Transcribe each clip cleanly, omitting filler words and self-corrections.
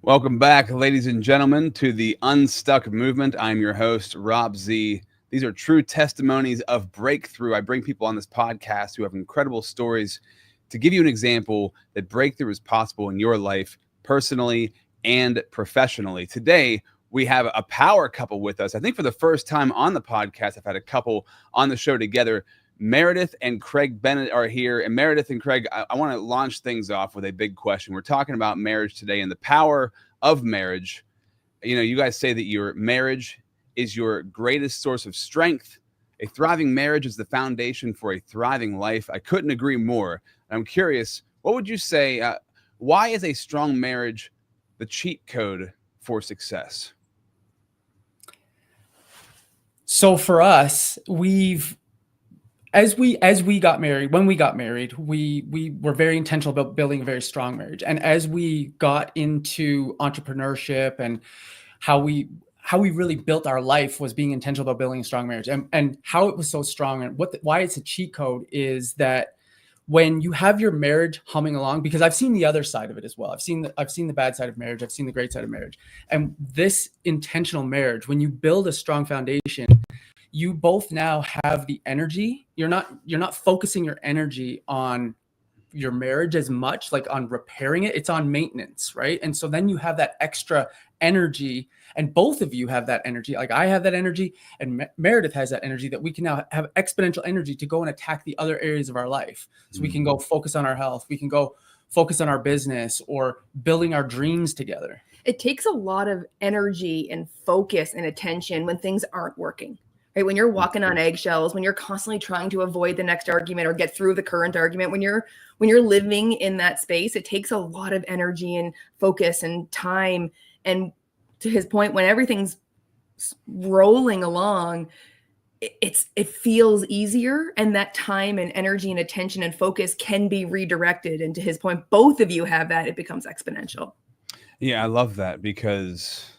Welcome back, ladies and gentlemen, to the Unstuck movement. I'm your host, Rob Z. These are true testimonies of breakthrough. I bring people on this podcast who have incredible stories to give you an example that breakthrough is possible in your life, personally and professionally. Today, we have a power couple with us. I think for the first time on the podcast, I've had a couple on the show together. Meredith and Craig Bennett are here. And Meredith and Craig, I want to launch things off with a big question. We're talking about marriage today and the power of marriage. You know, you guys say that your marriage is your greatest source of strength. A thriving marriage is the foundation for a thriving life. I couldn't agree more. I'm curious, what would you say? Why is a strong marriage the cheat code for success? So for us, as we got married, when we got married, we were very intentional about building a very strong marriage. And as we got into entrepreneurship and how we really built our life was being intentional about building a strong marriage. And how it was so strong and why it's a cheat code is that when you have your marriage humming along, because I've seen the other side of it as well. I've seen the bad side of marriage. I've seen the great side of marriage. And this intentional marriage, when you build a strong foundation, you both now have the energy. You're not focusing your energy on your marriage as much, like on repairing it. It's on maintenance, right? And so then you have that extra energy, and both of you have that energy. Like I have that energy, and Meredith has that energy, that we can now have exponential energy to go and attack the other areas of our life. So we can go focus on our health. We can go focus on our business or building our dreams together. It takes a lot of energy and focus and attention when things aren't working. Right? When you're walking on eggshells, when you're constantly trying to avoid the next argument or get through the current argument, when you're living in that space, it takes a lot of energy and focus and time. And to his point, when everything's rolling along, it feels easier, and that time and energy and attention and focus can be redirected. And to his point, both of you have that, it becomes exponential. Yeah, I love that, because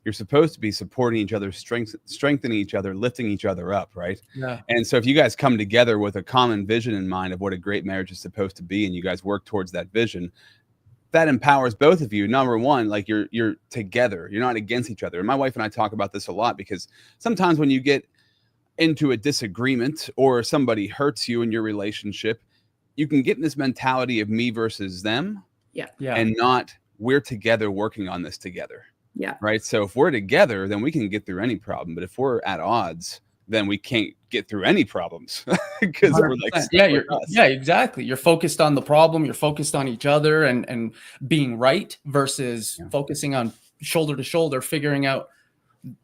you're supposed to be supporting each other, strengthening each other, lifting each other up, right? Yeah. And so if you guys come together with a common vision in mind of what a great marriage is supposed to be, and you guys work towards that vision, that empowers both of you. Number one, like you're together, you're not against each other. And my wife and I talk about this a lot, because sometimes when you get into a disagreement or somebody hurts you in your relationship, you can get in this mentality of me versus them. Yeah. And not we're together working on this together. Yeah. Right. So if we're together, then we can get through any problem. But if we're at odds, then we can't get through any problems, because we're like, yeah, exactly. You're focused on the problem. You're focused on each other and being right versus focusing on shoulder to shoulder, figuring out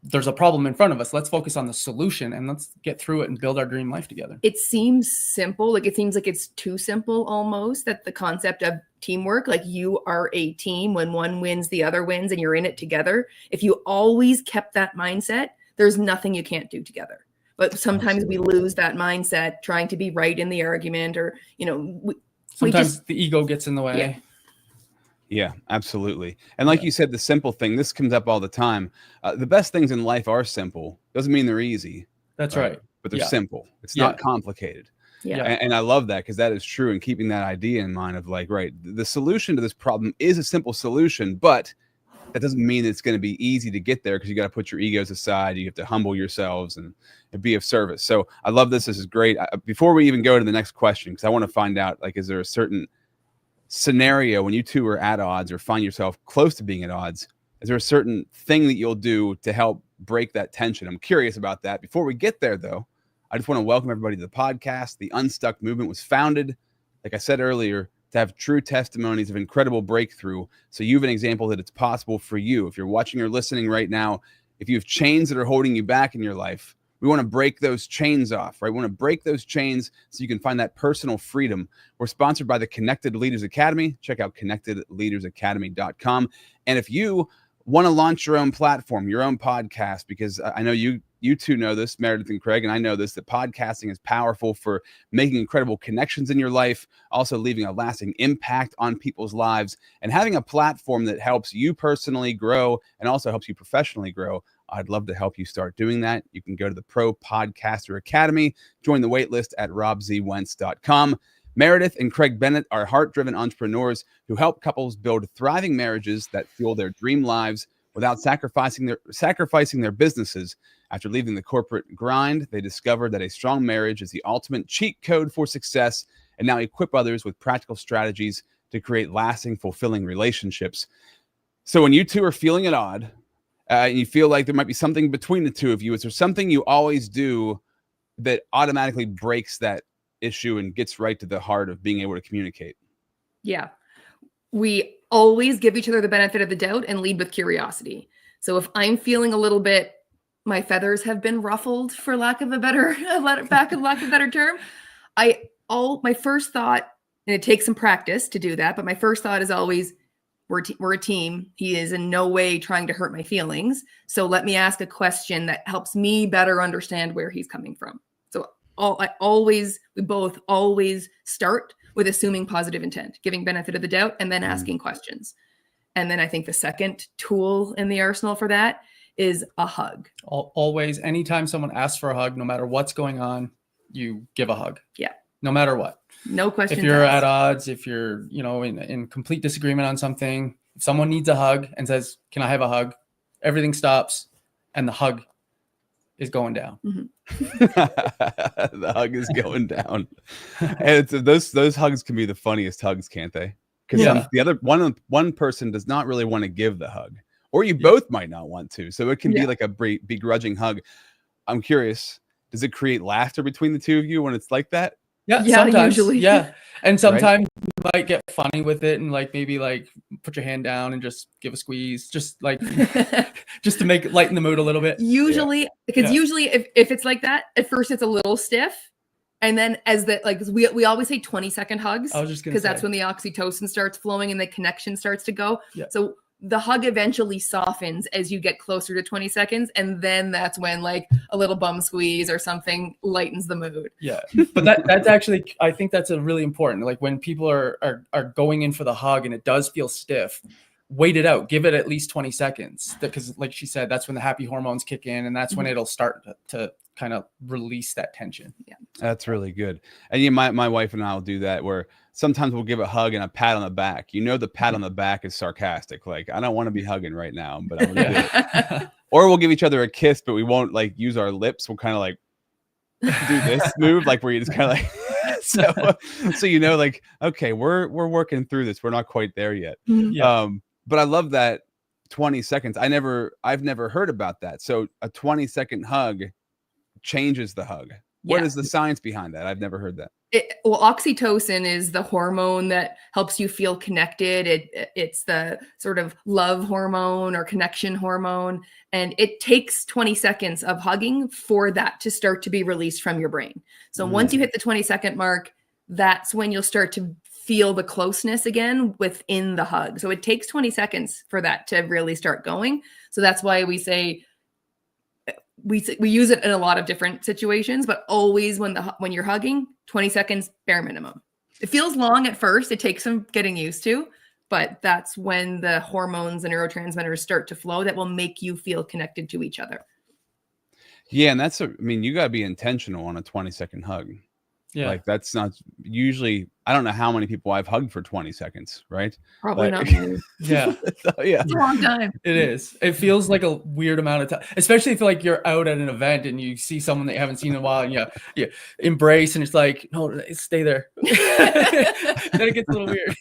there's a problem in front of us. Let's focus on the solution and let's get through it and build our dream life together. It seems simple. Like it seems like it's too simple almost, that the concept of teamwork, like you are a team. When one wins, the other wins, and you're in it together. If you always kept that mindset, there's nothing you can't do together. But sometimes we lose that mindset trying to be right in the argument, or, sometimes the ego gets in the way. Yeah, absolutely. And like you said, the simple thing, this comes up all the time. The best things in life are simple. Doesn't mean they're easy. That's right. But they're simple. It's not complicated. Yeah. And I love that, because that is true. And keeping that idea in mind of like, right, the solution to this problem is a simple solution, but that doesn't mean it's going to be easy to get there, because you got to put your egos aside. You have to humble yourselves and be of service. So I love this. This is great. Before we even go to the next question, because I want to find out, like, is there a certain scenario when you two are at odds or find yourself close to being at odds? Is there a certain thing that you'll do to help break that tension? I'm curious about that. Before we get there, though, I just want to welcome everybody to the podcast. The Unstuck movement was founded, like I said earlier, to have true testimonies of incredible breakthrough. So you have an example that it's possible for you. If you're watching or listening right now, if you have chains that are holding you back in your life, we want to break those chains off, right? We want to break those chains so you can find that personal freedom. We're sponsored by the Connected Leaders Academy. Check out connectedleadersacademy.com. And if you want to launch your own platform, your own podcast, because I know you two know this, Meredith and Craig, and I know this, that podcasting is powerful for making incredible connections in your life, also leaving a lasting impact on people's lives, and having a platform that helps you personally grow and also helps you professionally grow. I'd love to help you start doing that. You can go to the Pro Podcaster Academy, join the waitlist at robzwentz.com. Meredith and Craig Bennett are heart-driven entrepreneurs who help couples build thriving marriages that fuel their dream lives without sacrificing their businesses. After leaving the corporate grind, they discovered that a strong marriage is the ultimate cheat code for success, and now equip others with practical strategies to create lasting, fulfilling relationships. So when you two are feeling at odd, and you feel like there might be something between the two of you, is there something you always do that automatically breaks that issue and gets right to the heart of being able to communicate? Yeah. We always give each other the benefit of the doubt and lead with curiosity. So if I'm feeling a little bit, my feathers have been ruffled, for lack of a better term, my first thought, and it takes some practice to do that, but my first thought is always, we're a team. He is in no way trying to hurt my feelings. So let me ask a question that helps me better understand where he's coming from. So we both always start with assuming positive intent, giving benefit of the doubt, and then asking questions. And then I think the second tool in the arsenal for that is a hug. Always, anytime someone asks for a hug, no matter what's going on, you give a hug. Yeah. No matter what. No question. If you're at odds, if you're, in complete disagreement on something, if someone needs a hug and says, "Can I have a hug?" everything stops and the hug is going down. The hug is going down. And those hugs can be the funniest hugs, can't they? Because the other one person does not really want to give the hug, or you both might not want to. So it can be like a begrudging hug. I'm curious, does it create laughter between the two of you when it's like that? Yeah, sometimes, usually. Yeah. And sometimes you might get funny with it and maybe put your hand down and just give a squeeze, just just to lighten the mood a little bit. Usually, because usually if it's like that, at first it's a little stiff. And then we always say 20-second hugs, because that's when the oxytocin starts flowing and the connection starts to go. Yeah. So the hug eventually softens as you get closer to 20 seconds. And then that's when a little bum squeeze or something lightens the mood. Yeah. But that's actually, I think that's a really important, when people are going in for the hug and it does feel stiff, wait it out, give it at least 20 seconds. Because like she said, that's when the happy hormones kick in, and that's when it'll start to kind of release that tension. Yeah. That's really good. And my wife and I will do that, where sometimes we'll give a hug and a pat on the back. The pat on the back is sarcastic. I don't want to be hugging right now, but I'm gonna do it. Or we'll give each other a kiss, but we won't use our lips. We'll kind of do this move, where you just kind of so okay, we're working through this. We're not quite there yet. Yeah. But I love that 20 seconds. I've never heard about that. So a 20-second hug changes the hug. What is the science behind that? I've never heard that. Oxytocin is the hormone that helps you feel connected. It's the sort of love hormone or connection hormone. And it takes 20 seconds of hugging for that to start to be released from your brain. So once you hit the 20-second mark, that's when you'll start to feel the closeness again within the hug. So it takes 20 seconds for that to really start going. So that's why we say, we use it in a lot of different situations, but always when you're hugging, 20 seconds bare minimum. It feels long at first. It takes some getting used to, but that's when the hormones and neurotransmitters start to flow that will make you feel connected to each other. Yeah. And you got to be intentional on a 20-second hug. Yeah. That's not usually, I don't know how many people I've hugged for 20 seconds, right? Probably not many. Yeah. Yeah. It's a long time. It is. It feels like a weird amount of time, especially if you're out at an event and you see someone that you haven't seen in a while and you embrace, and it's no, stay there. Then it gets a little weird.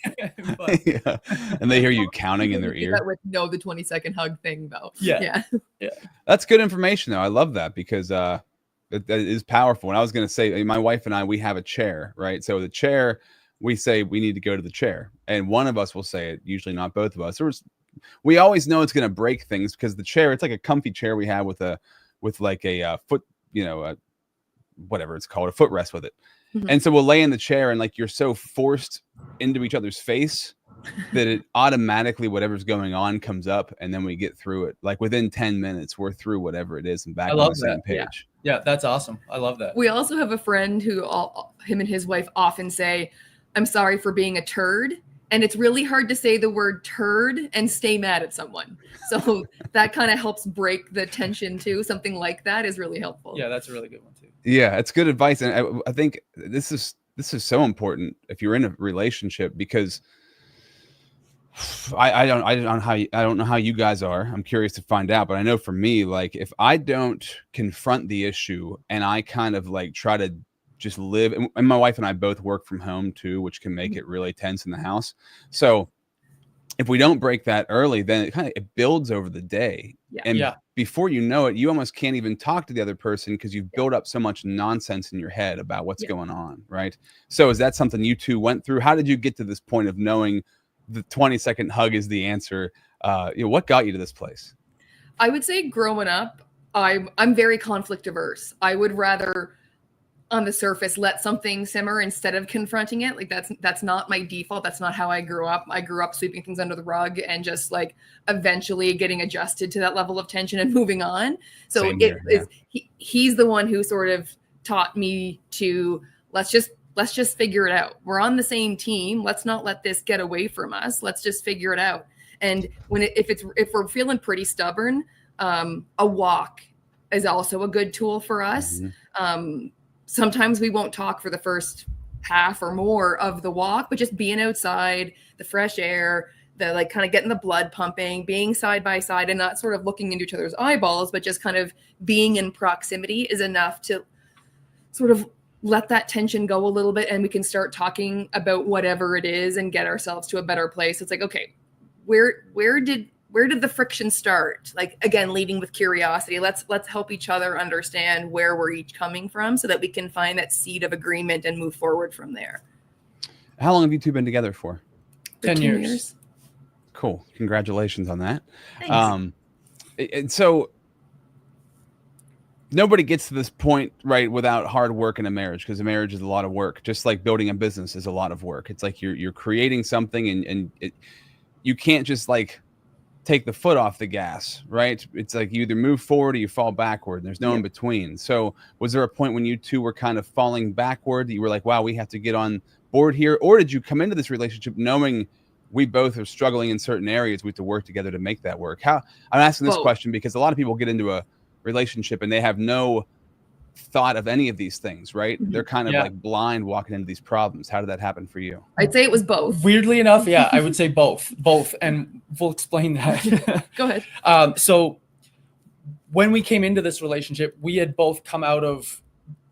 But, yeah. And they hear you counting in their ear. That with the 20-second hug thing though. Yeah. That's good information though. I love that, because that is powerful. And I was going to say, my wife and I, we have a chair, right? So the chair, we say we need to go to the chair, and one of us will say it, usually not both of us. We always know it's going to break things, because the chair, it's like a comfy chair we have with a foot, whatever it's called, a footrest with it. And so we'll lay in the chair, and you're so forced into each other's face that it automatically, whatever's going on comes up, and then we get through it. Within 10 minutes, we're through whatever it is and back on the same page. Yeah, that's awesome. I love that. We also have a friend who him and his wife often say, "I'm sorry for being a turd." And it's really hard to say the word turd and stay mad at someone. So that kind of helps break the tension too. Something like that is really helpful. Yeah, that's a really good one too. Yeah, it's good advice. And I think this this is so important if you're in a relationship, because I don't know how you guys are. I'm curious to find out, but I know for me, like if I don't confront the issue and I kind of like try to just live, and my wife and I both work from home too, which can make it really tense in the house. So if we don't break that early, then it builds over the day. Yeah. And before you know it, you almost can't even talk to the other person because you've built up so much nonsense in your head about what's going on, right? So is that something you two went through? How did you get to this point of knowing the 20-second hug is the answer? What got you to this place? I would say growing up, I'm very conflict averse. I would rather on the surface let something simmer instead of confronting it. Like that's not my default. That's not how I grew up. I grew up sweeping things under the rug and just like eventually getting adjusted to that level of tension and moving on. So he's the one who sort of taught me to let's just figure it out. We're on the same team. Let's not let this get away from us. Let's just figure it out. And if we're feeling pretty stubborn, a walk is also a good tool for us. Sometimes we won't talk for the first half or more of the walk, but just being outside, the fresh air, the like kind of getting the blood pumping, being side by side and not sort of looking into each other's eyeballs, but just kind of being in proximity is enough to sort of let that tension go a little bit, and we can start talking about whatever it is and get ourselves to a better place. It's like, okay, where did the friction start? Like, again, leading with curiosity. Let's help each other understand where we're each coming from so that we can find that seed of agreement and move forward from there. How long have you two been together for? 10 years. Cool. Congratulations on that. Thanks. And so nobody gets to this point, right, without hard work in a marriage, because a marriage is a lot of work. Just like building a business is a lot of work. It's like you're creating something and you can't just like take the foot off the gas, right? It's like you either move forward or you fall backward. There's no in between. So was there a point when you two were kind of falling backward that you were like, wow, we have to get on board here? Or did you come into this relationship knowing we both are struggling in certain areas, we have to work together to make that work? I'm asking this question because a lot of people get into a relationship and they have no thought of any of these things, right? They're kind of like blind walking into these problems. How did that happen for you? I'd say it was both. Weirdly enough, I would say both, and we'll explain that. Go ahead. So when we came into this relationship, we had both come out of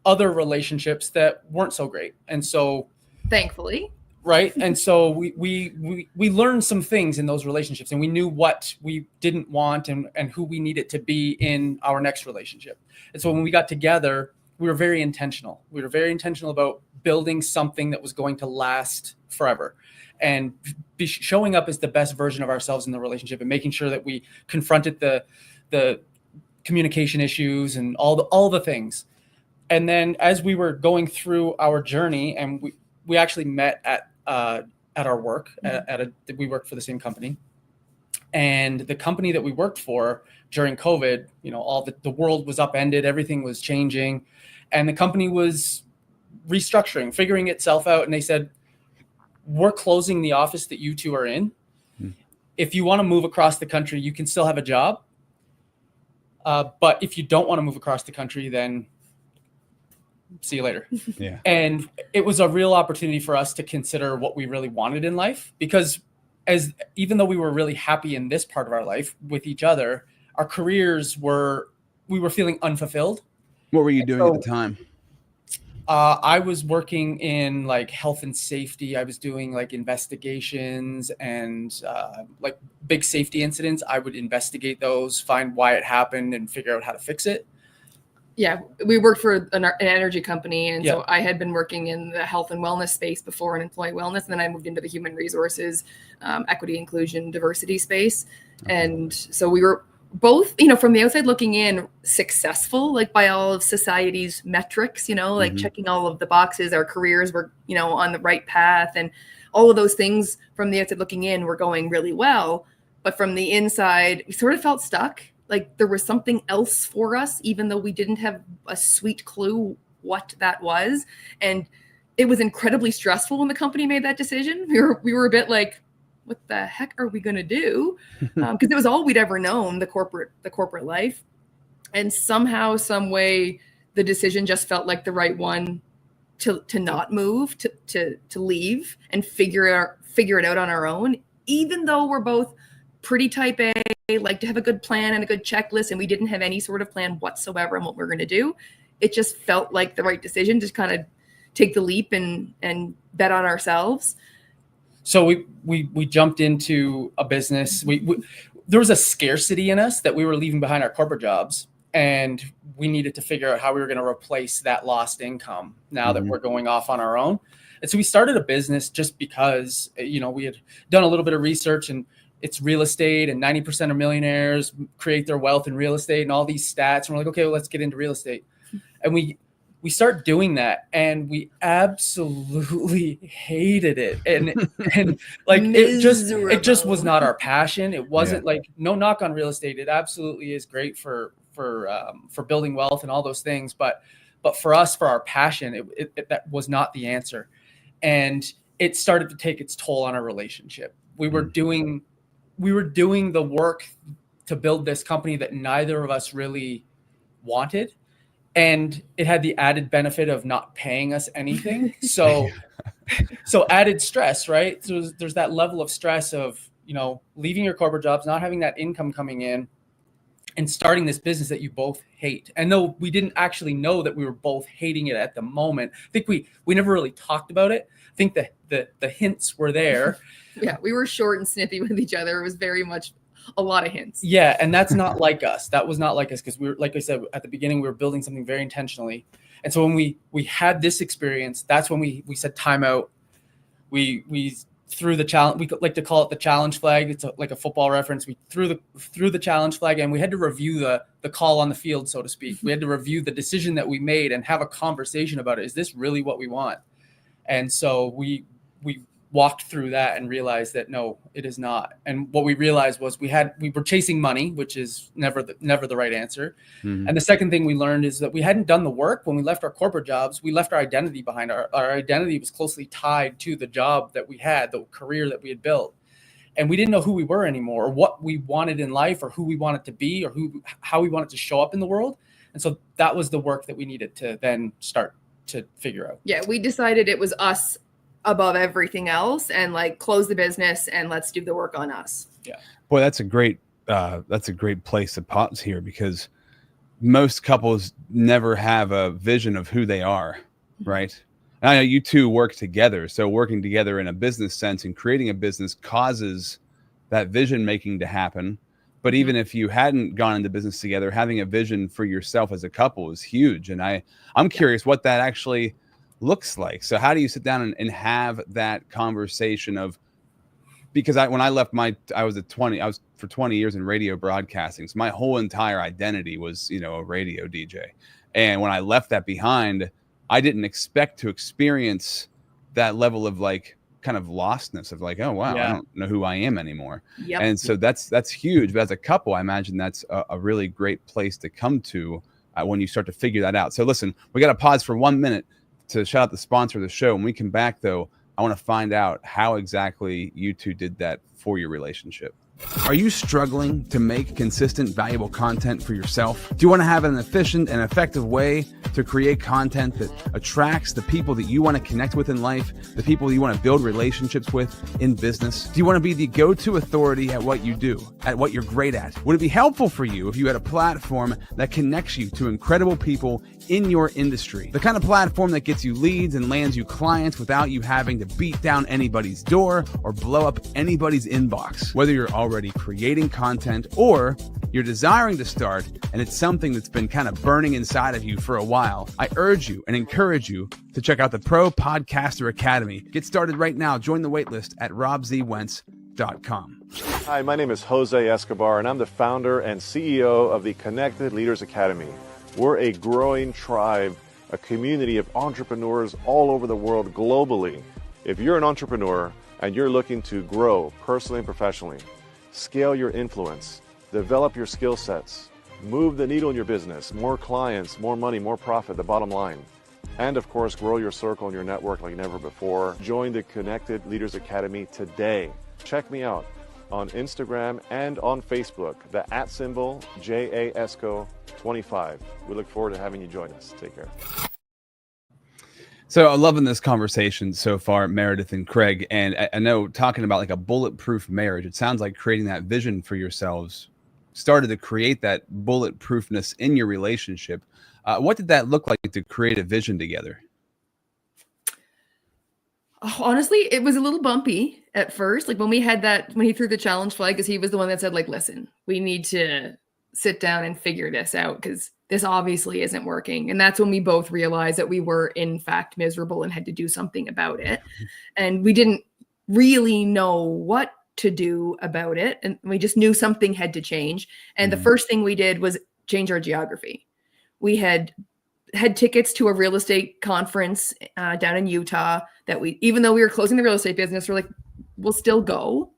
other relationships that weren't so great. And so thankfully, right. And so we learned some things in those relationships, and we knew what we didn't want and who we needed to be in our next relationship. And so when we got together, we were very intentional. We were very intentional about building something that was going to last forever and showing up as the best version of ourselves in the relationship and making sure that we confronted the communication issues and all the things. And then as we were going through our journey, and we actually met at our work we worked for the same company, and the company that we worked for during COVID, all the world was upended, everything was changing, and the company was restructuring, figuring itself out. And they said, we're closing the office that you two are in. If you want to move across the country, you can still have a job. But if you don't want to move across the country, then see you later. Yeah. And it was a real opportunity for us to consider what we really wanted in life, because even though we were really happy in this part of our life with each other, our careers we were feeling unfulfilled. What were you doing at the time? I was working in like health and safety. I was doing like investigations and like big safety incidents. I would investigate those, find why it happened, and figure out how to fix it. Yeah, we worked for an energy company. And so I had been working in the health and wellness space before, in employee wellness. And then I moved into the human resources, equity, inclusion, diversity space. And so we were both, from the outside looking in, successful, like by all of society's metrics, like checking all of the boxes. Our careers were, on the right path, and all of those things from the outside looking in were going really well. But from the inside, we sort of felt stuck. Like there was something else for us, even though we didn't have a sweet clue what that was. And it was incredibly stressful when the company made that decision. We were a bit like, what the heck are we going to do? Because it was all we'd ever known, the corporate life. And somehow, some way, the decision just felt like the right one to not move, to leave and figure it out on our own, even though we're both pretty type A, like to have a good plan and a good checklist, and we didn't have any sort of plan whatsoever on what we're going to do. It just felt like the right decision to kind of take the leap and bet on ourselves. So we jumped into a business. There was a scarcity in us that we were leaving behind our corporate jobs, and we needed to figure out how we were going to replace that lost income now that we're going off on our own. And so we started a business just because, we had done a little bit of research, and it's real estate, and 90% of millionaires create their wealth in real estate and all these stats. And we're like, okay, well, let's get into real estate. And we start doing that, and we absolutely hated it. And like, it just was not our passion. It wasn't like, no knock on real estate. It absolutely is great for building wealth and all those things. But for us, for our passion, that was not the answer. And it started to take its toll on our relationship. We were doing the work to build this company that neither of us really wanted. And it had the added benefit of not paying us anything. So added stress, right? So there's that level of stress of, leaving your corporate jobs, not having that income coming in, and starting this business that you both hate. And though we didn't actually know that we were both hating it at the moment, I think we never really talked about it. I think the hints were there. Yeah, we were short and snippy with each other. It was very much a lot of hints. Yeah, and that's not like us. That was not like us, because we were, like I said at the beginning, we were building something very intentionally. And so when we had this experience, that's when we said time out. We threw the challenge. We like to call it the challenge flag. It's like a football reference. We threw the challenge flag, and we had to review the call on the field, so to speak. We had to review the decision that we made and have a conversation about it. Is this really what we want? And so we walked through that and realized that no, it is not. And what we realized was we were chasing money, which is never the right answer. And the second thing we learned is that we hadn't done the work. When we left our corporate jobs, we left our identity behind. Our identity was closely tied to the job that we had, the career that we had built. And we didn't know who we were anymore, or what we wanted in life, or who we wanted to be, or how we wanted to show up in the world. And so that was the work that we needed to then start to figure out. Yeah, we decided it was us above everything else, and like close the business and let's do the work on us. Yeah. Boy, that's a great place to pause here, because most couples never have a vision of who they are, right? And I know you two work together. So working together in a business sense and creating a business causes that vision making to happen. But even if you hadn't gone into business together, having a vision for yourself as a couple is huge. And I'm curious what that actually looks like. So how do you sit down and have that conversation of, because when I left I was for 20 years in radio broadcasting. So my whole entire identity was, a radio DJ. And when I left that behind, I didn't expect to experience that level of like kind of lostness of like, oh, wow, I don't know who I am anymore. Yep. And so that's huge. But as a couple, I imagine that's a really great place to come to when you start to figure that out. So listen, we got to pause for 1 minute to shout out the sponsor of the show. When we come back, though, I want to find out how exactly you two did that for your relationship. Are you struggling to make consistent, valuable content for yourself? Do you want to have an efficient and effective way to create content that attracts the people that you want to connect with in life, the people you want to build relationships with in business? Do you want to be the go-to authority at what you do, at what you're great at? Would it be helpful for you if you had a platform that connects you to incredible people in your industry? The kind of platform that gets you leads and lands you clients without you having to beat down anybody's door or blow up anybody's inbox. Whether you're already creating content or you're desiring to start and it's something that's been kind of burning inside of you for a while, I urge you and encourage you to check out the Pro Podcaster Academy. Get started right now. Join the waitlist at robzwentz.com. Hi, my name is Jose Escobar, and I'm the founder and CEO of the Connected Leaders Academy. We're a growing tribe, a community of entrepreneurs all over the world globally. If you're an entrepreneur and you're looking to grow personally and professionally, scale your influence, develop your skill sets, move the needle in your business, more clients, more money, more profit, the bottom line, and of course, grow your circle and your network like never before, join the Connected Leaders Academy today. Check me out on Instagram and on Facebook, the @ JASCO25. We look forward to having you join us. Take care. So I'm loving this conversation so far, Meredith and Craig. And I know talking about like a bulletproof marriage, it sounds like creating that vision for yourselves started to create that bulletproofness in your relationship. What did that look like to create a vision together? Oh, honestly, it was a little bumpy at first. Like when he threw the challenge flag, because he was the one that said, like, listen, we need to sit down and figure this out because this obviously isn't working. And that's when we both realized that we were in fact miserable and had to do something about it. And we didn't really know what to do about it. And we just knew something had to change. And the first thing we did was change our geography. We had tickets to a real estate conference down in Utah that even though we were closing the real estate business, we're like, we'll still go,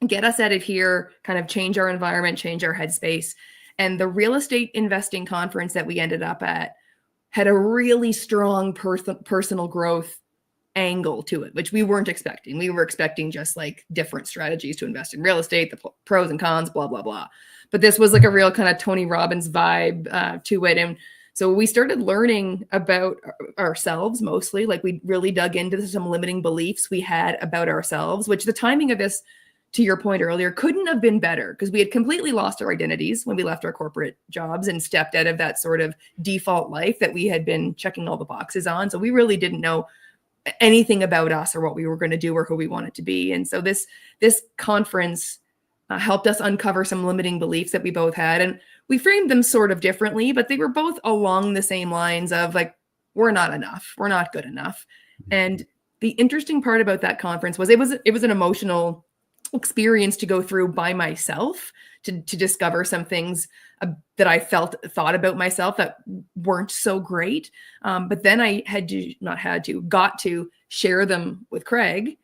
get us out of here, kind of change our environment, change our headspace. And the real estate investing conference that we ended up at had a really strong personal growth angle to it, which we weren't expecting. We were expecting just like different strategies to invest in real estate, the pros and cons, blah, blah, blah. But this was like a real kind of Tony Robbins vibe to it. And so we started learning about ourselves mostly. Like we really dug into some limiting beliefs we had about ourselves, which the timing of this, to your point earlier, couldn't have been better because we had completely lost our identities when we left our corporate jobs and stepped out of that sort of default life that we had been checking all the boxes on. So we really didn't know anything about us or what we were going to do or who we wanted to be. And so this conference helped us uncover some limiting beliefs that we both had. And we framed them sort of differently, but they were both along the same lines of like, we're not enough. We're not good enough. And the interesting part about that conference was it was an emotional experience to go through by myself to discover some things that I thought about myself that weren't so great. But then I got to share them with Craig.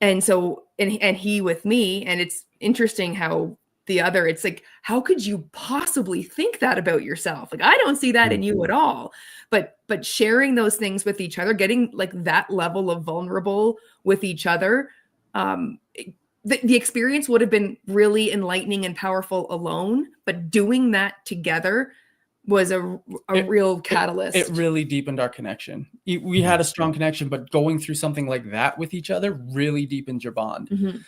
And so, and he with me. And it's interesting how it's like, how could you possibly think that about yourself? Like, I don't see that in you at all. But sharing those things with each other, getting like that level of vulnerable with each other, the experience would have been really enlightening and powerful alone, but doing that together was a real catalyst. It really deepened our connection. We had a strong connection, but going through something like that with each other really deepens your bond. Mm-hmm.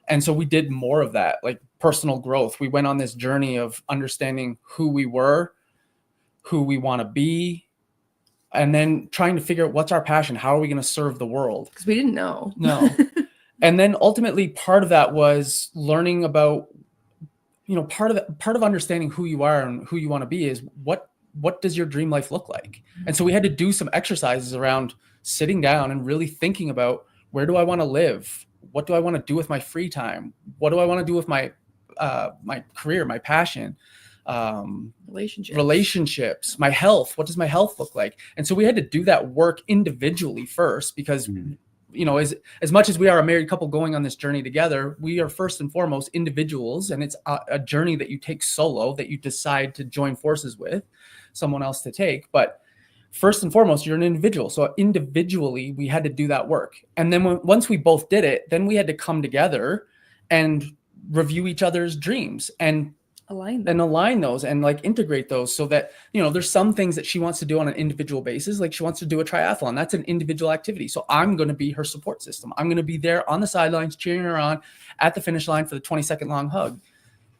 And so we did more of that, like personal growth. We went on this journey of understanding who we were, who we want to be, and then trying to figure out what's our passion. How are we going to serve the world? Because we didn't know. No. And then ultimately part of that was learning about, part of understanding who you are and who you want to be is what does your dream life look like? And so we had to do some exercises around sitting down and really thinking about, where do I want to live? What do I want to do with my free time? What do I want to do with my career, my passion, relationships, my health? What does my health look like? And so we had to do that work individually first because as much as we are a married couple going on this journey together, we are first and foremost individuals, and it's a journey that you take solo, that you decide to join forces with someone else to take. But first and foremost, you're an individual. So individually, we had to do that work. And then once we both did it, then we had to come together and review each other's dreams and align those and like integrate those so that, there's some things that she wants to do on an individual basis. Like she wants to do a triathlon. That's an individual activity. So I'm going to be her support system. I'm going to be there on the sidelines, cheering her on at the finish line for the 20-second long hug.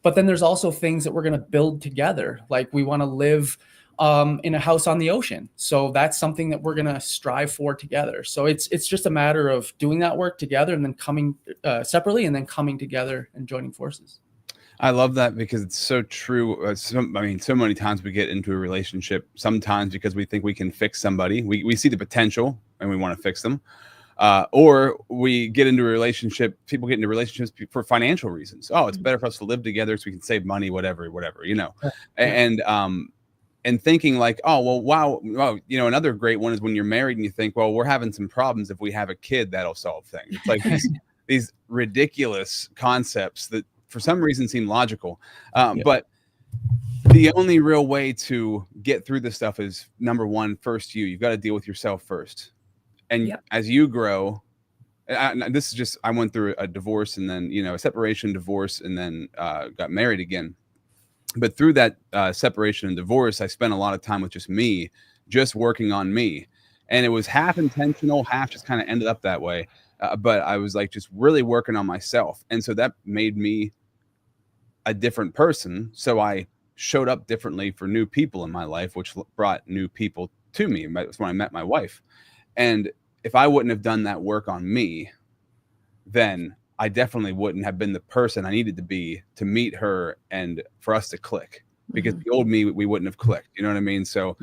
But then there's also things that we're going to build together. Like we want to live in a house on the ocean. So that's something that we're going to strive for together. So it's just a matter of doing that work together and then coming separately and then coming together and joining forces. I love that because it's so true. So many times we get into a relationship, sometimes because we think we can fix somebody. We see the potential and we want to fix them. Or we get into a relationship, people get into relationships for financial reasons. Oh, it's better for us to live together so we can save money, whatever, and thinking like, oh, well, wow. Another great one is when you're married and you think, well, we're having some problems. If we have a kid, that'll solve things. It's like these ridiculous concepts that for some reason seem logical. But the only real way to get through this stuff is number one, first, you've got to deal with yourself first. And as you grow, I went through a divorce and then, a separation, divorce, and then got married again. But through that separation and divorce, I spent a lot of time with just me, just working on me. And it was half intentional, half just kind of ended up that way. But I was like just really working on myself. And so that made me a different person. So I showed up differently for new people in my life, which brought new people to me. That's when I met my wife. And if I wouldn't have done that work on me, then I definitely wouldn't have been the person I needed to be to meet her and for us to click. Because the old me, we wouldn't have clicked. You know what I mean? So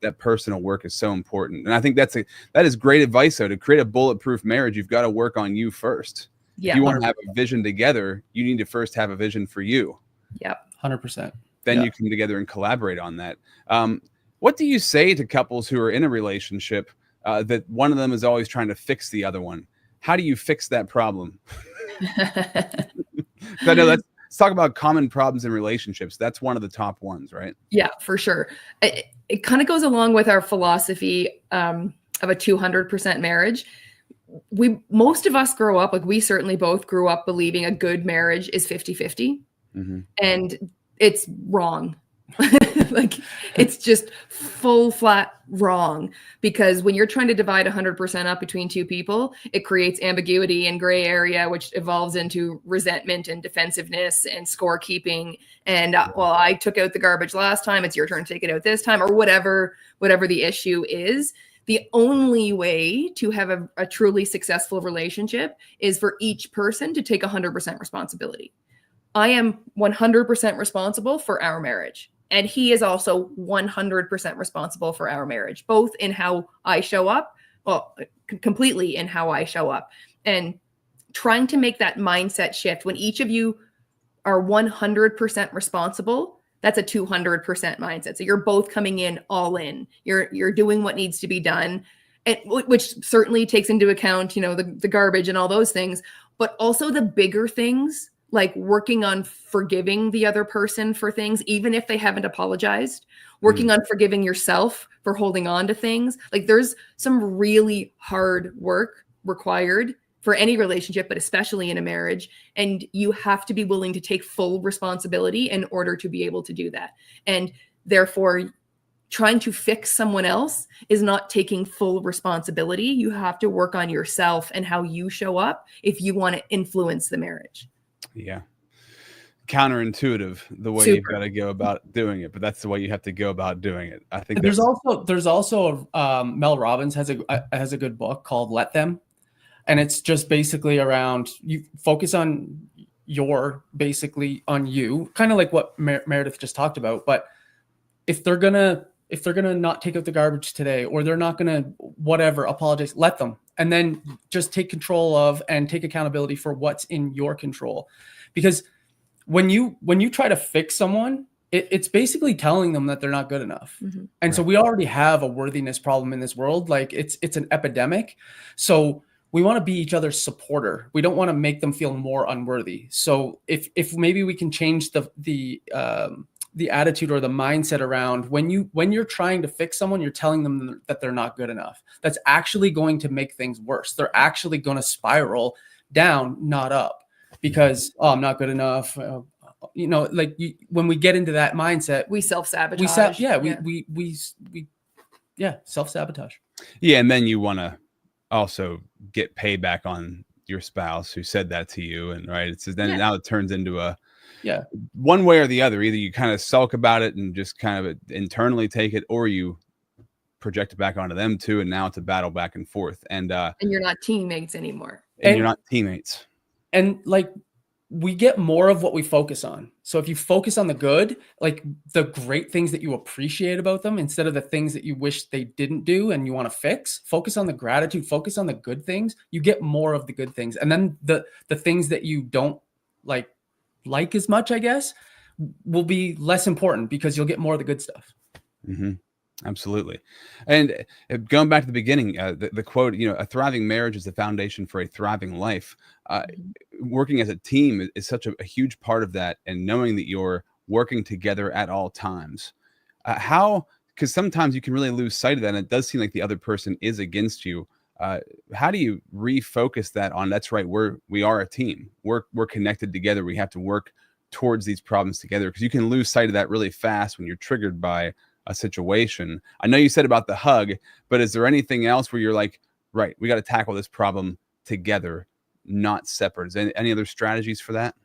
that personal work is so important. And I think that is great advice, though. To create a bulletproof marriage, you've got to work on you first. Yeah. If you want to have a vision together, you need to first have a vision for you. Yep. 100%. Then you come together and collaborate on that. What do you say to couples who are in a relationship that one of them is always trying to fix the other one? How do you fix that problem? I know let's talk about common problems in relationships. That's one of the top ones, right? Yeah, for sure. It kind of goes along with our philosophy of a 200% marriage. Most of us grow up, like we certainly both grew up believing a good marriage is 50-50. And it's wrong. Like it's just full flat wrong, because when you're trying to divide 100% up between two people, it creates ambiguity and gray area, which evolves into resentment and defensiveness and scorekeeping. And well, I took out the garbage last time, it's your turn to take it out this time, or whatever the issue is. The only way to have a truly successful relationship is for each person to take 100% responsibility. I am 100% responsible for our marriage. And he is also 100% responsible for our marriage, both in how I show up, well, completely in how I show up. And trying to make that mindset shift when each of you are 100% responsible, that's a 200% mindset. So you're both coming in all in. You're doing what needs to be done, and which certainly takes into account, the garbage and all those things, but also the bigger things, like working on forgiving the other person for things, even if they haven't apologized, working on forgiving yourself for holding on to things. Like there's some really hard work required for any relationship, but especially in a marriage. And you have to be willing to take full responsibility in order to be able to do that. And therefore, trying to fix someone else is not taking full responsibility. You have to work on yourself and how you show up if you want to influence the marriage. Yeah. Counterintuitive the way you've got to go about doing it, but that's the way you have to go about doing it. I think there's also Mel Robbins has a good book called Let Them. And it's just basically around you focus on basically on you, kind of like what Meredith just talked about. But if they're gonna not take out the garbage today, or they're not gonna apologize, let them. And then just take control of and take accountability for what's in your control. Because when you try to fix someone, it's basically telling them that they're not good enough. And so we already have a worthiness problem in this world. Like it's an epidemic. So we want to be each other's supporter. We don't want to make them feel more unworthy. So if maybe we can change the attitude or the mindset around when you're trying to fix someone, you're telling them that they're not good enough. That's actually going to make things worse. They're actually going to spiral down, not up, because I'm not good enough. When we get into that mindset, we self-sabotage. We self-sabotage. Yeah, and then you want to also get payback on your spouse who said that to you, and now it turns into one way or the other. Either you kind of sulk about it and just kind of internally take it, or you project it back onto them too, and now it's a battle back and forth. And you're not teammates anymore. And you're not teammates. And like we get more of what we focus on. So if you focus on the good, like the great things that you appreciate about them, instead of the things that you wish they didn't do and you want to fix, focus on the gratitude, focus on the good things, you get more of the good things. And then the things that you don't like as much, I guess, will be less important because you'll get more of the good stuff. Absolutely. And going back to the beginning, the quote, a thriving marriage is the foundation for a thriving life. Working as a team is such a huge part of that, and knowing that you're working together at all times. Because sometimes you can really lose sight of that, and it does seem like the other person is against you. How do you refocus that on, that's right, we are a team. We're connected together. We have to work towards these problems together, because you can lose sight of that really fast when you're triggered by a situation. I know you said about the hug, but is there anything else where you're like, right, we got to tackle this problem together, not separate? Is there any other strategies for that?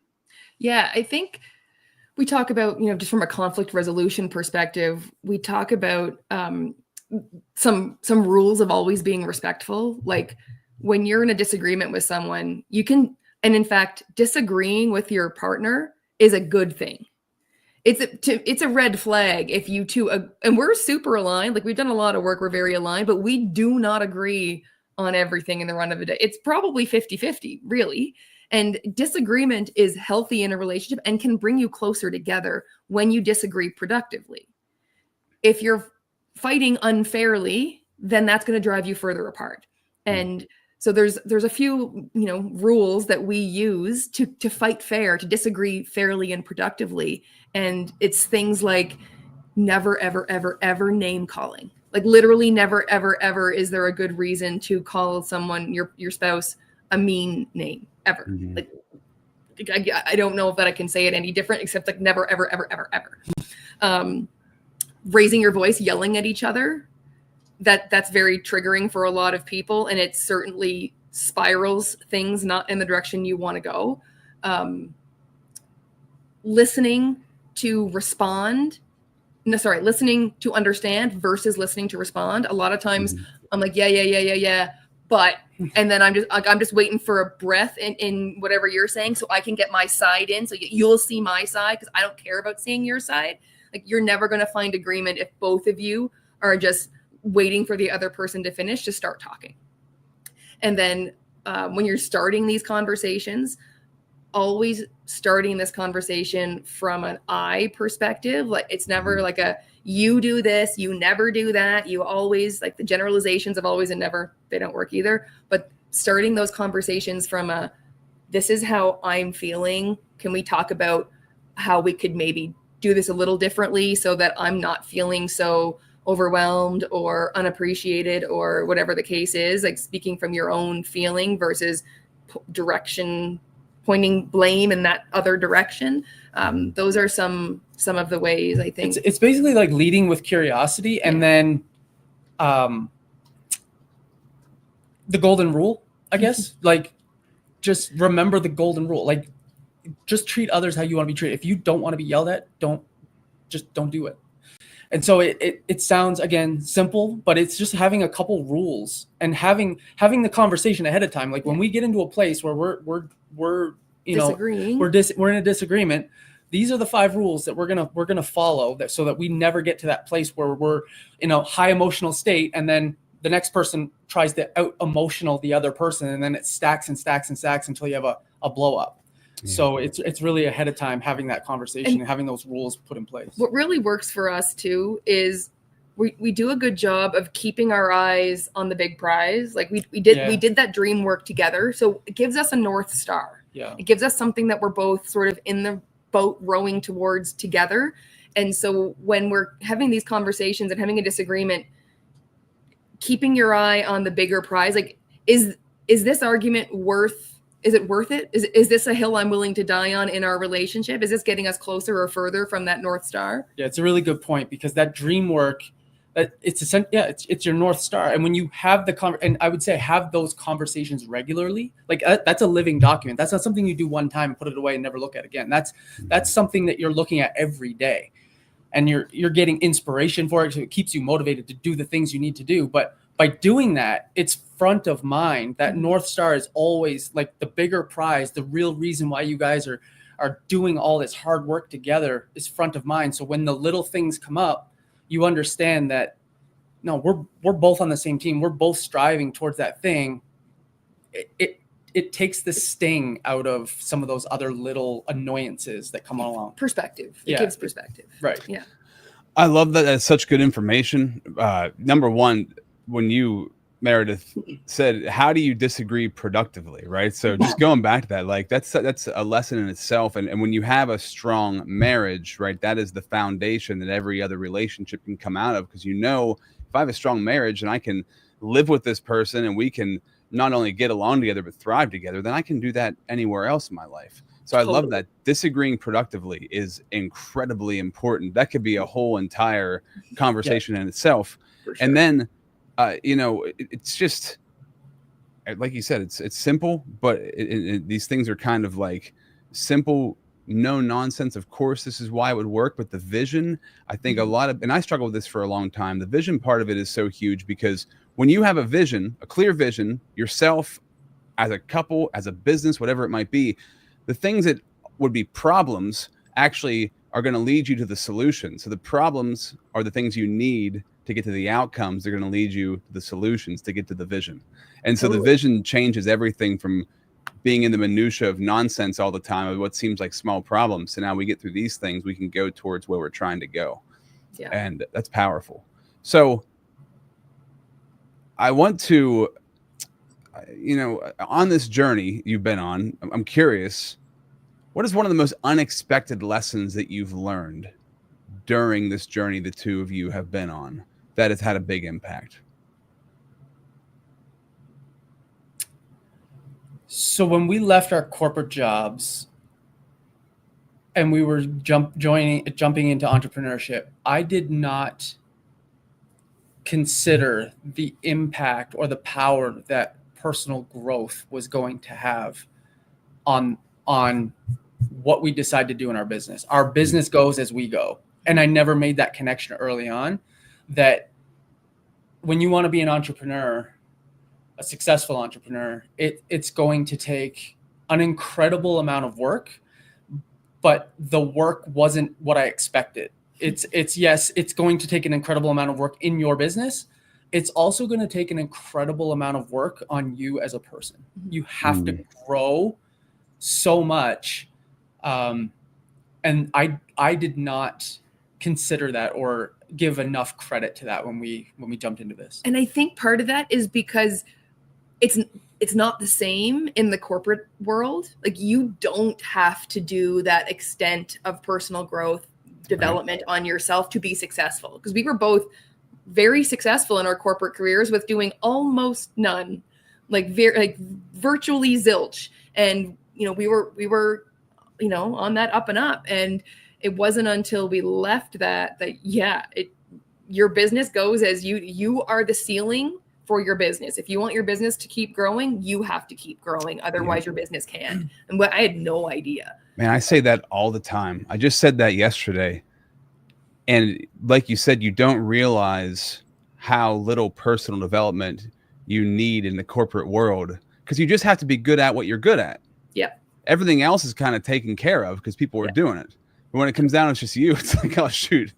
Yeah, I think we talk about, just from a conflict resolution perspective, we talk about some rules of always being respectful. Like when you're in a disagreement with someone, and in fact, disagreeing with your partner is a good thing. It's a red flag if you two, and we're super aligned. Like we've done a lot of work. We're very aligned, but we do not agree on everything in the run of a day. It's probably 50-50 really. And disagreement is healthy in a relationship and can bring you closer together when you disagree productively. If you're fighting unfairly, then that's going to drive you further apart. And so there's a few, rules that we use to fight fair, to disagree fairly and productively. And it's things like never, ever, ever, ever name calling. Like literally never, ever, ever is there a good reason to call someone, your spouse, a mean name ever. Mm-hmm. Like I don't know if that I can say it any different, except like never, ever, ever, ever, ever. Raising your voice, yelling at each other. That's very triggering for a lot of people, and it certainly spirals things not in the direction you want to go. Listening to understand versus listening to respond. A lot of times I'm like, yeah, but, and then I'm just waiting for a breath in whatever you're saying so I can get my side in, so you'll see my side, because I don't care about seeing your side. Like you're never going to find agreement if both of you are just waiting for the other person to finish to start talking. And then when you're starting these conversations, always starting this conversation from an I perspective. Like it's never like a you do this, you never do that. You always, like the generalizations of always and never, they don't work either. But starting those conversations from a this is how I'm feeling. Can we talk about how we could maybe do this a little differently so that I'm not feeling so overwhelmed or unappreciated or whatever the case is, like speaking from your own feeling versus pointing blame in that other direction. Those are some of the ways I think. It's basically like leading with curiosity, and then the golden rule, I guess. Like just remember the golden rule. Like just treat others how you want to be treated. If you don't want to be yelled at, don't do it. And so it sounds, again, simple, but it's just having a couple rules and having the conversation ahead of time. Like when we get into a place where we're disagreeing, we're in a disagreement, these are the 5 rules that we're gonna follow, that so that we never get to that place where we're in a high emotional state and then the next person tries to out emotional the other person, and then it stacks and stacks and stacks until you have a blow up. Yeah. So it's really ahead of time having that conversation and having those rules put in place. What really works for us too is we do a good job of keeping our eyes on the big prize. Like we did that dream work together. So it gives us a North Star. Yeah. It gives us something that we're both sort of in the boat rowing towards together. And so when we're having these conversations and having a disagreement, keeping your eye on the bigger prize, like is this argument worth it? Is this a hill I'm willing to die on in our relationship? Is this getting us closer or further from that North Star? Yeah, it's a really good point, because that dream work, it's your North Star. And when you have and I would say have those conversations regularly, like that's a living document. That's not something you do one time and put it away and never look at again. That's something that you're looking at every day, and you're getting inspiration for it. So it keeps you motivated to do the things you need to do. But by doing that, it's front of mind. That North Star is always like the bigger prize. The real reason why you guys are doing all this hard work together is front of mind. So when the little things come up, you understand that, no, we're both on the same team. We're both striving towards that thing. It takes the sting out of some of those other little annoyances that come along. Perspective. It gives perspective. Right. Yeah. I love that. That's such good information. Number one, when you, Meredith, said, how do you disagree productively, right? So just going back to that, like that's a lesson in itself. And when you have a strong marriage, right, that is the foundation that every other relationship can come out of. Because if I have a strong marriage and I can live with this person and we can not only get along together but thrive together, then I can do that anywhere else in my life. So I love that. Disagreeing productively is incredibly important. That could be a whole entire conversation in itself. For sure. And then, it's just, like you said, it's simple, but these things are kind of like simple, no nonsense. Of course, this is why it would work. But the vision, I think and I struggled with this for a long time. The vision part of it is so huge, because when you have a vision, a clear vision, yourself, as a couple, as a business, whatever it might be, the things that would be problems actually are going to lead you to the solution. So the problems are the things you need to get to the outcomes. They're going to lead you to the solutions to get to the vision. And so the vision changes everything from being in the minutia of nonsense all the time of what seems like small problems. So now we get through these things, we can go towards where we're trying to go. Yeah. And that's powerful. So I want to, on this journey you've been on, I'm curious, what is one of the most unexpected lessons that you've learned during this journey the two of you have been on that has had a big impact? So when we left our corporate jobs and we were jumping into entrepreneurship, I did not consider the impact or the power that personal growth was going to have on what we decide to do in our business. Our business goes as we go. And I never made that connection early on, that when you want to be an entrepreneur, a successful entrepreneur, it's going to take an incredible amount of work, but the work wasn't what I expected. Yes, it's going to take an incredible amount of work in your business. It's also going to take an incredible amount of work on you as a person. You have to grow so much. And I did not consider that or give enough credit to that when we jumped into this. And I think part of that is because it's not the same in the corporate world. Like, you don't have to do that extent of personal growth development on yourself to be successful. Because we were both very successful in our corporate careers with doing almost none, like virtually zilch. And, we were, on that up and up. And it wasn't until we left that your business goes as you are the ceiling for your business. If you want your business to keep growing, you have to keep growing. Otherwise your business can't. And I had no idea. Man, I say that all the time. I just said that yesterday. And like you said, you don't realize how little personal development you need in the corporate world, because you just have to be good at what you're good at. Yeah. Everything else is kind of taken care of because people are doing it. But when it comes down, it's just you. It's like, oh, shoot.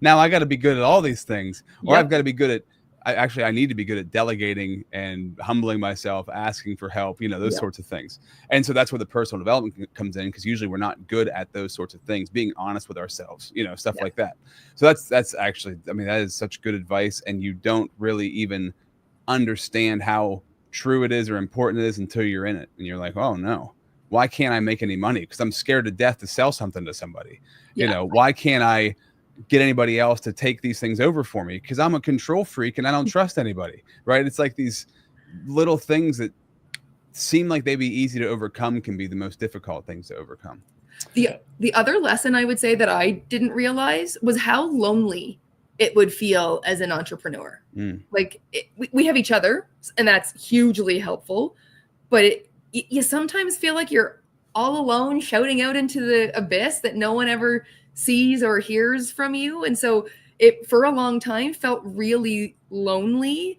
Now I got to be good at all these things. Or I've got to be good at, I need to be good at delegating and humbling myself, asking for help, those sorts of things. And so that's where the personal development comes in, because usually we're not good at those sorts of things, being honest with ourselves, stuff like that. So that's actually, that is such good advice. And you don't really even understand how true it is or important it is until you're in it. And you're like, oh no, why can't I make any money? Because I'm scared to death to sell something to somebody. Why can't I get anybody else to take these things over for me? Because I'm a control freak and I don't trust anybody, right? It's like these little things that seem like they'd be easy to overcome can be the most difficult things to overcome. The other lesson I would say that I didn't realize was how lonely it would feel as an entrepreneur. Like, we have each other, and that's hugely helpful, but you sometimes feel like you're all alone shouting out into the abyss that no one ever sees or hears from you. And so it, for a long time, felt really lonely.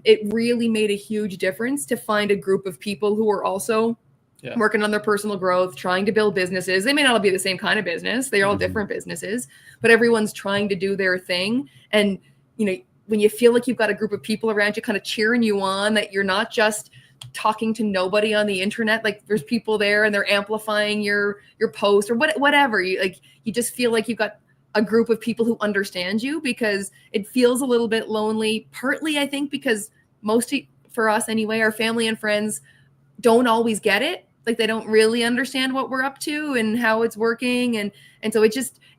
It really made a huge difference to find a group of people who are also working on their personal growth, trying to build businesses. They may not all be the same kind of business. They're all different businesses, but everyone's trying to do their thing. And, when you feel like you've got a group of people around you kind of cheering you on, that you're not just talking to nobody on the internet, like there's people there and they're amplifying your post or whatever. You just feel like you've got a group of people who understand you, because it feels a little bit lonely. Partly, I think, because for us anyway, our family and friends don't always get it. Like, they don't really understand what we're up to and how it's working. And so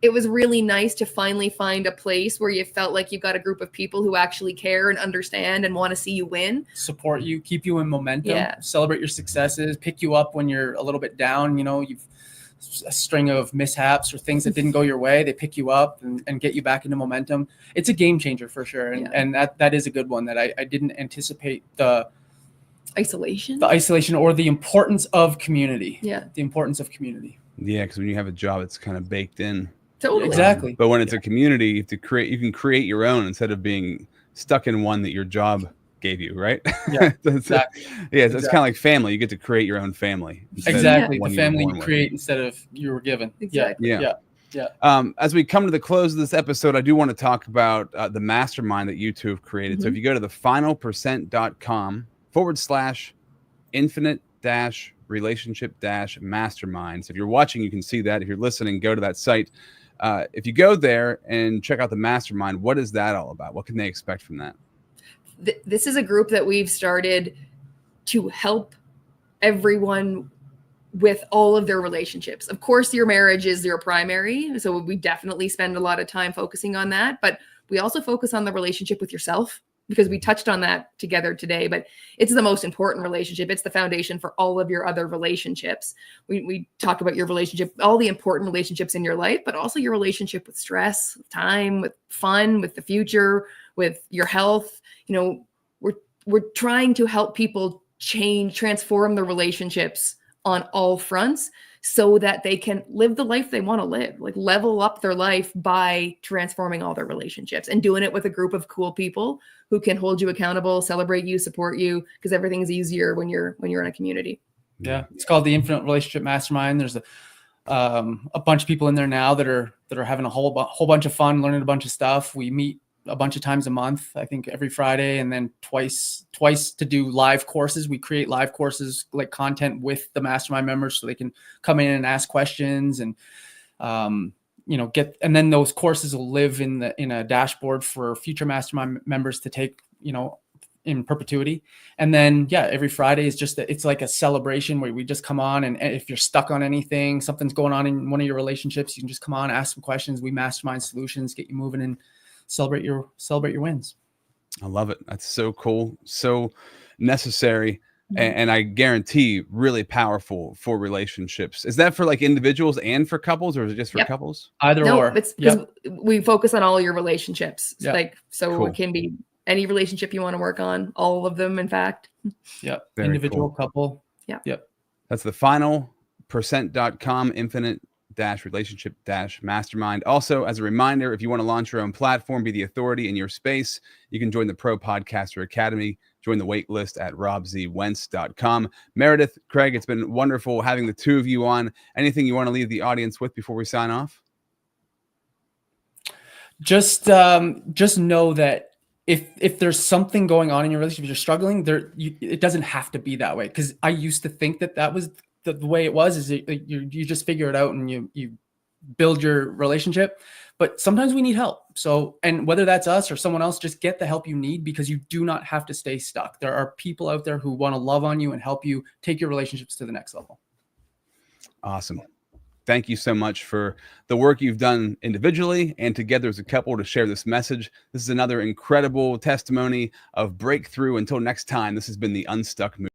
it was really nice to finally find a place where you felt like you've got a group of people who actually care and understand and want to see you win, support you, keep you in momentum, celebrate your successes, pick you up when you're a little bit down. You know, you've a string of mishaps or things that didn't go your way. They pick you up and get you back into momentum. It's a game changer for sure. And that is a good one that I didn't anticipate the isolation or the importance of community. The importance of community. Yeah. Because when you have a job, it's kind of baked in. Totally. Exactly. But when it's a community, you have to you can create your own instead of being stuck in one that your job gave you, right? Yeah. Exactly. It's kind of like family. You get to create your own family. Exactly. The family you create instead of you were given. Exactly. Yeah. As we come to the close of this episode, I do want to talk about the mastermind that you two have created. So if you go to thefinalpercent.com/infinite-relationship-mastermind. So if you're watching, you can see that. If you're listening, go to that site. If you go there and check out the mastermind, what is that all about? What can they expect from that? This is a group that we've started to help everyone with all of their relationships. Of course, your marriage is your primary. So we definitely spend a lot of time focusing on that, but we also focus on the relationship with yourself, because we touched on that together today, but it's the most important relationship. It's the foundation for all of your other relationships. We talk about your relationship, all the important relationships in your life, but also your relationship with stress, with time, with fun, with the future, with your health. You know, we're trying to help people transform their relationships on all fronts so that they can live the life they want to live, like level up their life by transforming all their relationships and doing it with a group of cool people who can hold you accountable, celebrate you, support you, because everything's easier when you're in a community. Yeah. It's called the Infinite Relationship Mastermind. There's a bunch of people in there now that are having a whole bunch of fun, learning a bunch of stuff. We meet a bunch of times a month, I think every Friday, and then twice to do live courses. We create live courses, like content with the mastermind members, so they can come in and ask questions and, and then those courses will live in a dashboard for future mastermind members to take, in perpetuity. And then, every Friday is it's like a celebration where we just come on, and if you're stuck on anything, something's going on in one of your relationships, you can just come on, ask some questions. We mastermind solutions, get you moving, and celebrate your wins. I love it. That's so cool. So necessary. And I guarantee really powerful for relationships. Is that for like individuals and for couples, or is it just for couples? Either or. It's because we focus on all your relationships. Cool. It can be any relationship you want to work on, all of them, in fact. Very individual, cool. couple. That's thefinalpercent.com infinite-relationship-mastermind. Also, as a reminder, if you want to launch your own platform, be the authority in your space, you can join the Pro Podcaster Academy. Join the wait list at robzwentz.com. Meredith, Craig, it's been wonderful having the two of you on. Anything you want to leave the audience with before we sign off? Just know that if there's something going on in your relationship, if you're struggling, it doesn't have to be that way. Because I used to think that was the way it was. Is you just figure it out and you build your relationship. But sometimes we need help. So, and whether that's us or someone else, just get the help you need, because you do not have to stay stuck. There are people out there who want to love on you and help you take your relationships to the next level. Awesome. Thank you so much for the work you've done individually and together as a couple to share this message. This is another incredible testimony of breakthrough. Until next time, this has been the Unstuck Movement.